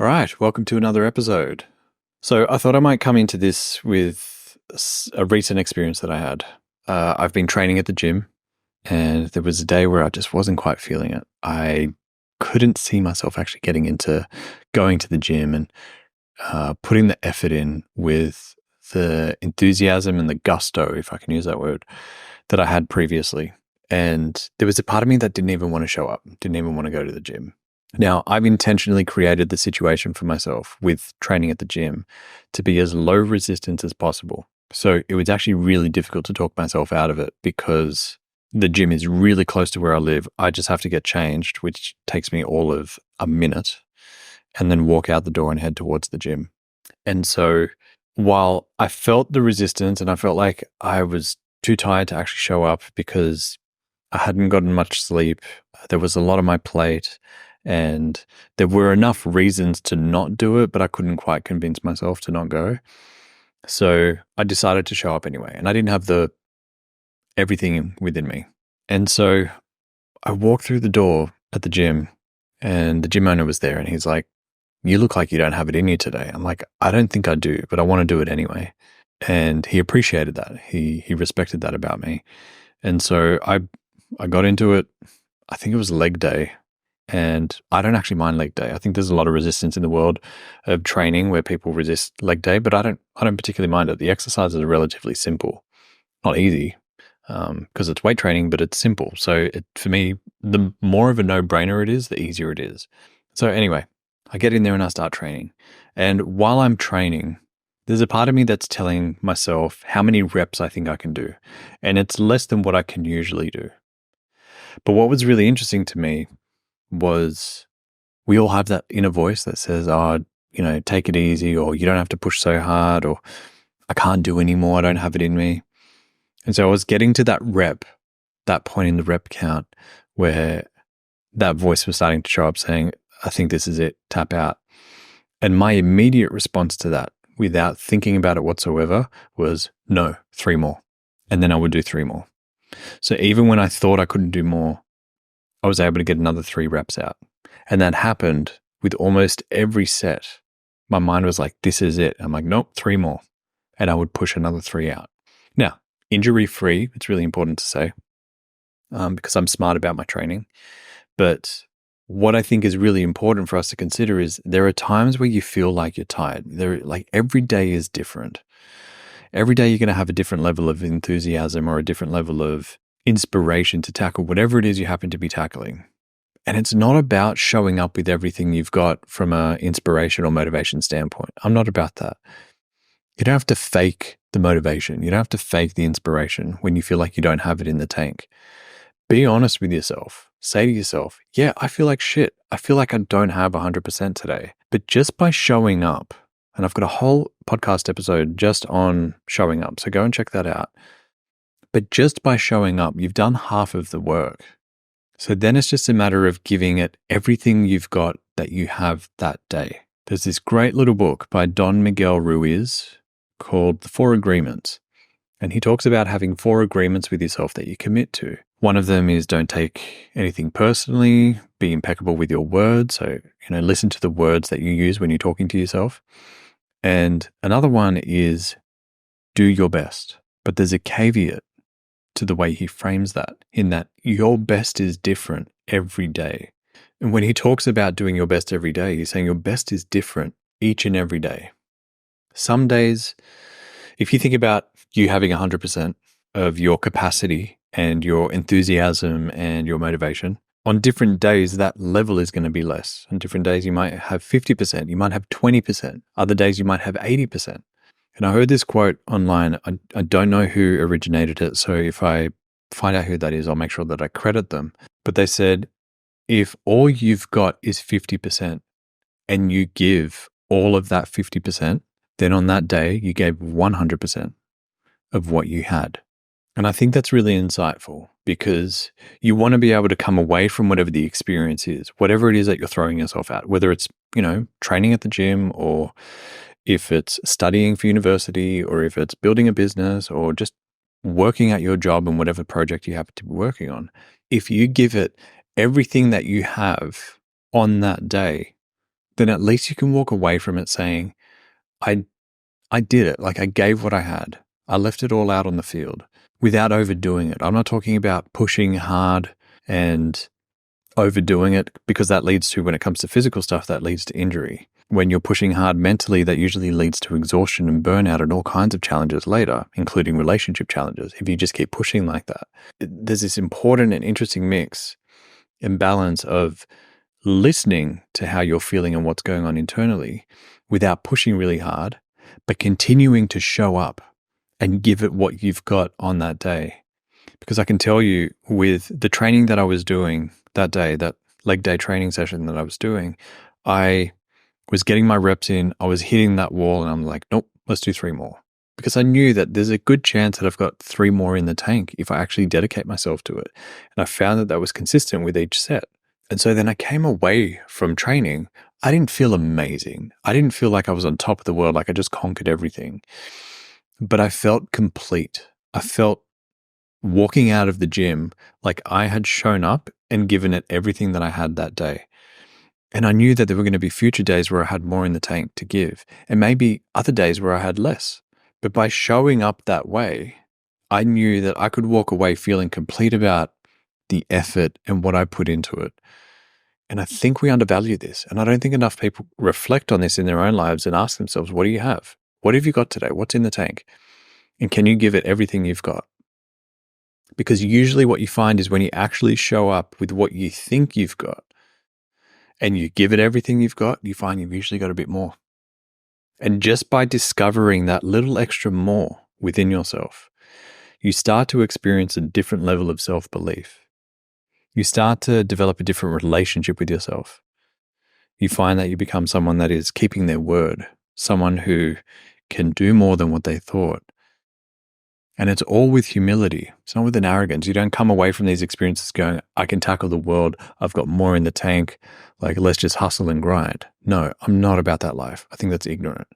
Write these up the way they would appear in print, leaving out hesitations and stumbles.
All right, welcome to another episode. So I thought I might come into this with a recent experience that I had. I've been training at the gym, and there was a day where I just wasn't quite feeling it. I couldn't see myself actually getting into going to the gym and putting the effort in with the enthusiasm and the gusto, if I can use that word, that I had previously. And there was a part of me that didn't even want to show up, didn't even want to go to the gym. Now, I've intentionally created the situation for myself with training at the gym to be as low resistance as possible. So it was actually really difficult to talk myself out of it because the gym is really close to where I live. I just have to get changed, which takes me all of a minute, and then walk out the door and head towards the gym. And so while I felt the resistance and I felt like I was too tired to actually show up because I hadn't gotten much sleep, there was a lot on my plate, and there were enough reasons to not do it, but I couldn't quite convince myself to not go. So I decided to show up anyway, and I didn't have everything within me. And so I walked through the door at the gym, and the gym owner was there, and he's like, "You look like you don't have it in you today." I'm like, "I don't think I do, but I want to do it anyway." And he appreciated that. He respected that about me. And so I got into it. I think it was leg day. And I don't actually mind leg day. I think there's a lot of resistance in the world of training where people resist leg day, but I don't particularly mind it. The exercises are relatively simple, not easy, because it's weight training, but it's simple. So for me, the more of a no-brainer it is, the easier it is. So anyway, I get in there and I start training. And while I'm training, there's a part of me that's telling myself how many reps I think I can do. And it's less than what I can usually do. But what was really interesting to me was we all have that inner voice that says, take it easy, or you don't have to push so hard, or I can't do anymore, I don't have it in me. And so I was getting to that point in the rep count where that voice was starting to show up saying, I think this is it, tap out. And my immediate response to that, without thinking about it whatsoever, was no, 3 more. And then I would do 3 more. So even when I thought I couldn't do more, I was able to get another 3 reps out. And that happened with almost every set. My mind was like, this is it. I'm like, nope, 3 more. And I would push another 3 out. Now, injury-free, it's really important to say, because I'm smart about my training. But what I think is really important for us to consider is there are times where you feel like you're tired. Every day is different. Every day you're going to have a different level of enthusiasm or a different level of inspiration to tackle whatever it is you happen to be tackling. And it's not about showing up with everything you've got from an inspiration or motivation standpoint. I'm not about that. You don't have to fake the motivation. You don't have to fake the inspiration when you feel like you don't have it in the tank. Be honest with yourself. Say to yourself, yeah, I feel like shit. I feel like I don't have 100% today. But just by showing up, and I've got a whole podcast episode just on showing up, so go and check that out. But just by showing up, you've done half of the work. So then it's just a matter of giving it everything you've got that you have that day. There's this great little book by Don Miguel Ruiz called The 4 Agreements. And he talks about having 4 agreements with yourself that you commit to. One of them is don't take anything personally, be impeccable with your words. So, listen to the words that you use when you're talking to yourself. And another one is do your best. But there's a caveat to the way he frames that, in that your best is different every day. And when he talks about doing your best every day, he's saying your best is different each and every day. Some days, if you think about you having 100% of your capacity and your enthusiasm and your motivation, on different days, that level is going to be less. On different days, you might have 50%, you might have 20%. Other days, you might have 80%. And I heard this quote online. I don't know who originated it, so if I find out who that is, I'll make sure that I credit them. But they said, if all you've got is 50% and you give all of that 50%, then on that day, you gave 100% of what you had. And I think that's really insightful because you want to be able to come away from whatever the experience is, whatever it is that you're throwing yourself at, whether it's, training at the gym, or if it's studying for university, or if it's building a business, or just working at your job and whatever project you happen to be working on. If you give it everything that you have on that day, then at least you can walk away from it saying, I did it. Like I gave what I had. I left it all out on the field without overdoing it. I'm not talking about pushing hard and overdoing it, because that leads to, when it comes to physical stuff, that leads to injury. When you're pushing hard mentally, that usually leads to exhaustion and burnout and all kinds of challenges later, including relationship challenges, if you just keep pushing like that. There's this important and interesting mix and balance of listening to how you're feeling and what's going on internally without pushing really hard, but continuing to show up and give it what you've got on that day. Because I can tell you, with the training that I was doing that day, that leg day training session that I was doing, I was getting my reps in, I was hitting that wall, and I'm like, nope, let's do 3 more. Because I knew that there's a good chance that I've got 3 more in the tank if I actually dedicate myself to it. And I found that that was consistent with each set. And so then I came away from training. I didn't feel amazing. I didn't feel like I was on top of the world, like I just conquered everything. But I felt complete. I felt walking out of the gym like I had shown up and given it everything that I had that day. And I knew that there were going to be future days where I had more in the tank to give, and maybe other days where I had less. But by showing up that way, I knew that I could walk away feeling complete about the effort and what I put into it. And I think we undervalue this. And I don't think enough people reflect on this in their own lives and ask themselves, what do you have? What have you got today? What's in the tank? And can you give it everything you've got? Because usually what you find is when you actually show up with what you think you've got and you give it everything you've got, you find you've usually got a bit more. And just by discovering that little extra more within yourself, you start to experience a different level of self-belief. You start to develop a different relationship with yourself. You find that you become someone that is keeping their word, someone who can do more than what they thought. And it's all with humility. It's not with an arrogance. You don't come away from these experiences going, I can tackle the world. I've got more in the tank. Like, let's just hustle and grind. No, I'm not about that life. I think that's ignorant.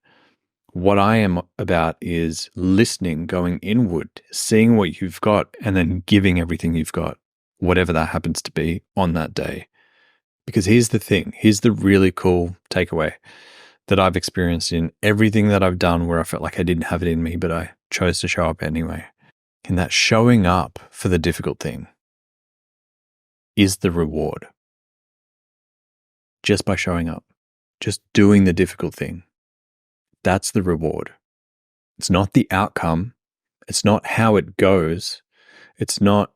What I am about is listening, going inward, seeing what you've got, and then giving everything you've got, whatever that happens to be on that day. Because here's the thing. Here's the really cool takeaway that I've experienced in everything that I've done where I felt like I didn't have it in me, but I chose to show up anyway. And that showing up for the difficult thing is the reward. Just by showing up, just doing the difficult thing, that's the reward. It's not the outcome. It's not how it goes. It's not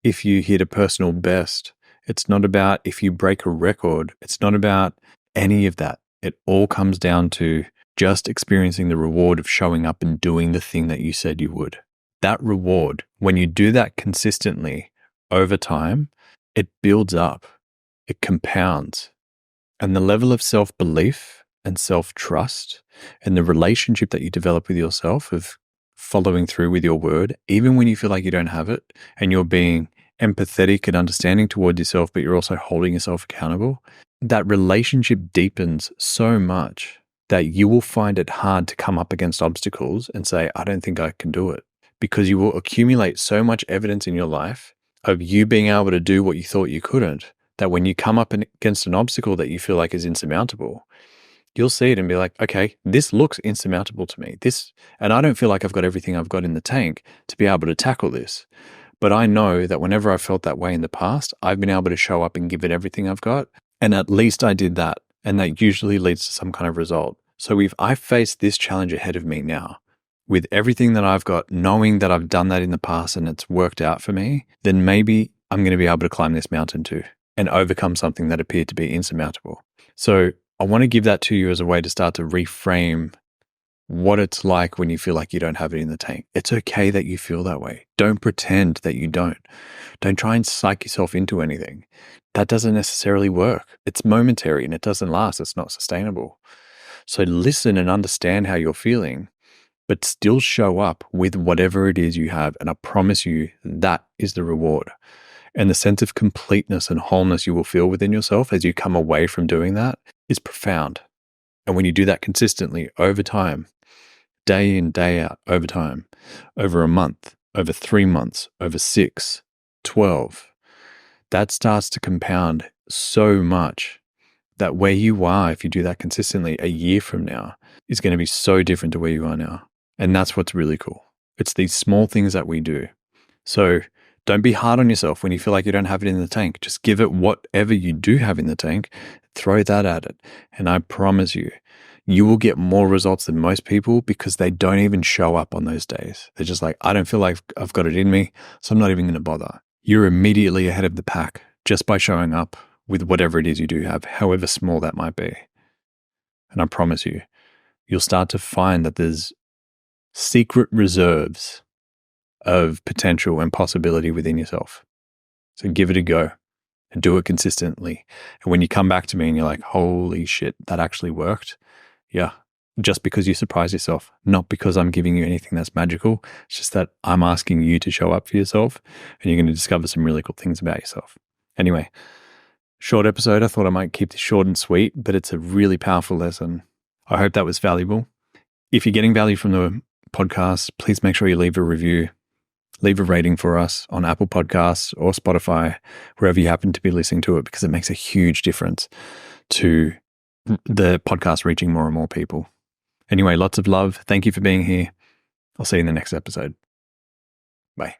if you hit a personal best. It's not about if you break a record. It's not about any of that. It all comes down to just experiencing the reward of showing up and doing the thing that you said you would. That reward, when you do that consistently over time, it builds up, it compounds. And the level of self-belief and self-trust and the relationship that you develop with yourself of following through with your word, even when you feel like you don't have it and you're being empathetic and understanding towards yourself, but you're also holding yourself accountable, that relationship deepens so much that you will find it hard to come up against obstacles and say, I don't think I can do it, because you will accumulate so much evidence in your life of you being able to do what you thought you couldn't, that when you come up against an obstacle that you feel like is insurmountable, you'll see it and be like, okay, this looks insurmountable to me. And I don't feel like I've got everything I've got in the tank to be able to tackle this. But I know that whenever I felt that way in the past, I've been able to show up and give it everything I've got. And at least I did that. And that usually leads to some kind of result. So if I face this challenge ahead of me now, with everything that I've got, knowing that I've done that in the past and it's worked out for me, then maybe I'm going to be able to climb this mountain too and overcome something that appeared to be insurmountable. So I want to give that to you as a way to start to reframe what it's like when you feel like you don't have it in the tank. It's okay that you feel that way. Don't pretend that you don't. Don't try and psych yourself into anything. That doesn't necessarily work. It's momentary and it doesn't last. It's not sustainable. So listen and understand how you're feeling, but still show up with whatever it is you have. And I promise you that is the reward. And the sense of completeness and wholeness you will feel within yourself as you come away from doing that is profound. And when you do that consistently over time, day in, day out, over time, over a month, over 3 months, over 6, 12, that starts to compound so much that where you are, if you do that consistently, a year from now is going to be so different to where you are now. And that's what's really cool. It's these small things that we do. So don't be hard on yourself when you feel like you don't have it in the tank. Just give it whatever you do have in the tank, throw that at it. And I promise you, you will get more results than most people because they don't even show up on those days. They're just like, I don't feel like I've got it in me, so I'm not even going to bother. You're immediately ahead of the pack just by showing up with whatever it is you do have, however small that might be. And I promise you, you'll start to find that there's secret reserves of potential and possibility within yourself. So give it a go and do it consistently. And when you come back to me and you're like, holy shit, that actually worked. Yeah. Just because you surprise yourself, not because I'm giving you anything that's magical. It's just that I'm asking you to show up for yourself and you're going to discover some really cool things about yourself. Anyway, short episode. I thought I might keep this short and sweet, but it's a really powerful lesson. I hope that was valuable. If you're getting value from the podcast, please make sure you leave a review. Leave a rating for us on Apple Podcasts or Spotify, wherever you happen to be listening to it, because it makes a huge difference to the podcast reaching more and more people. Anyway, lots of love. Thank you for being here. I'll see you in the next episode. Bye.